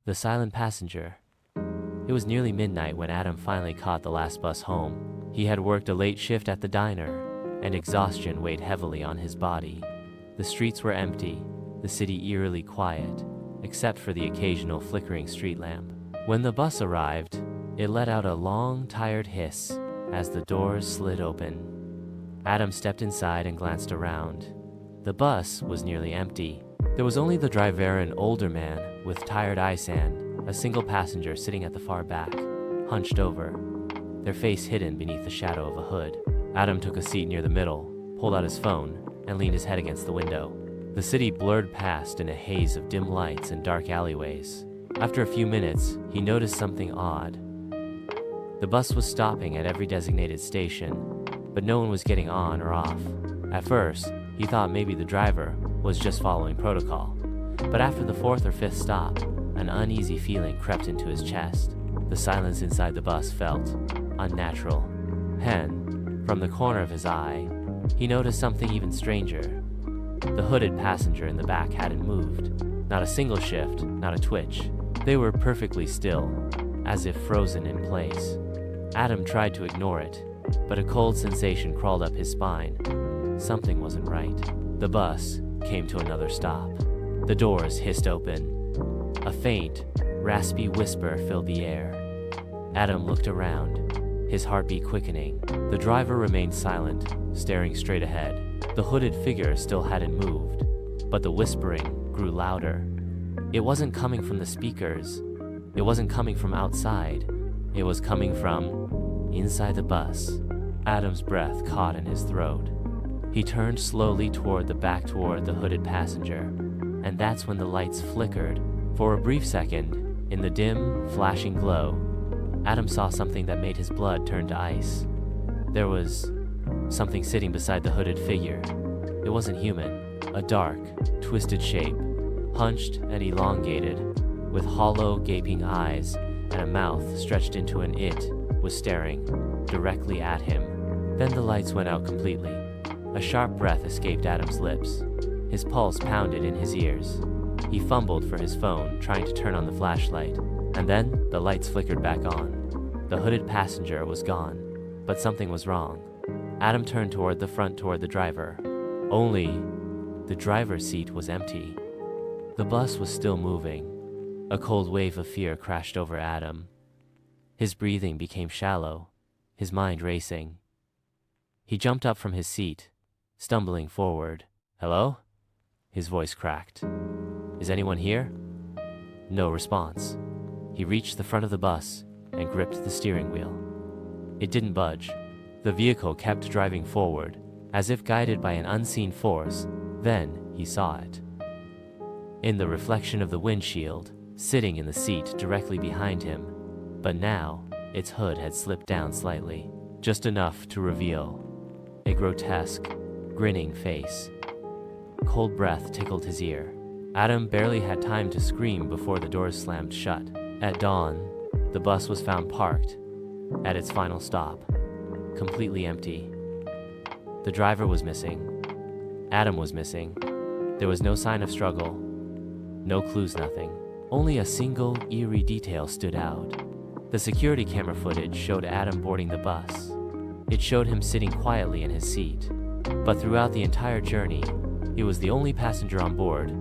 The Silent Passenger. It was nearly midnight when Adam finally caught the last bus home. He had worked a late shift at the diner, and exhaustion weighed heavily on his body. The streets were empty, the city eerily quiet, except for the occasional flickering street lamp. When the bus arrived, it let out a long, tired hiss as the doors slid open. Adam stepped inside and glanced around. The bus was nearly empty. There was only the driver, an older man with tired eyes, and a single passenger sitting at the far back, hunched over, their face hidden beneath the shadow of a hood. Adam took a seat near the middle, pulled out his phone, and leaned his head against the window. The city blurred past in a haze of dim lights and dark alleyways. After a few minutes, he noticed something odd. The bus was stopping at every designated station, but no one was getting on or off. At first, he thought maybe the driver was just following protocol. But after the fourth or fifth stop, an uneasy feeling crept into his chest. The silence inside the bus felt unnatural. Then, from the corner of his eye, he noticed something even stranger. The hooded passenger in the back hadn't moved. Not a single shift, not a twitch. They were perfectly still, as if frozen in place. Adam tried to ignore it, but a cold sensation crawled up his spine. Something wasn't right. The bus came to another stop. The doors hissed open. A faint, raspy whisper filled the air. Adam looked around, his heartbeat quickening. The driver remained silent, staring straight ahead. The hooded figure still hadn't moved, but the whispering grew louder. It wasn't coming from the speakers. It wasn't coming from outside. It was coming from inside the bus. Adam's breath caught in his throat. He turned slowly toward the hooded passenger, and that's when the lights flickered. For a brief second, in the dim, flashing glow, Adam saw something that made his blood turn to ice. There was something sitting beside the hooded figure. It wasn't human. A dark, twisted shape, hunched and elongated, with hollow, gaping eyes and a mouth stretched into an it, was staring directly at him. Then the lights went out completely. A sharp breath escaped Adam's lips. His pulse pounded in his ears. He fumbled for his phone, trying to turn on the flashlight, and then the lights flickered back on. The hooded passenger was gone, but something was wrong. Adam turned toward the driver. Only the driver's seat was empty. The bus was still moving. A cold wave of fear crashed over Adam. His breathing became shallow, his mind racing. He jumped up from his seat, stumbling forward. "Hello?" His voice cracked. "Is anyone here?" No response. He reached the front of the bus and gripped the steering wheel. It didn't budge. The vehicle kept driving forward, as if guided by an unseen force. Then he saw it. In the reflection of the windshield, sitting in the seat directly behind him, but now its hood had slipped down slightly, just enough to reveal a grotesque, grinning face. Cold breath tickled his ear. Adam barely had time to scream before the doors slammed shut. At dawn, the bus was found parked at its final stop, completely empty. The driver was missing. Adam was missing. There was no sign of struggle, no clues, nothing. Only a single, eerie detail stood out. The security camera footage showed Adam boarding the bus. It showed him sitting quietly in his seat. But throughout the entire journey, he was the only passenger on board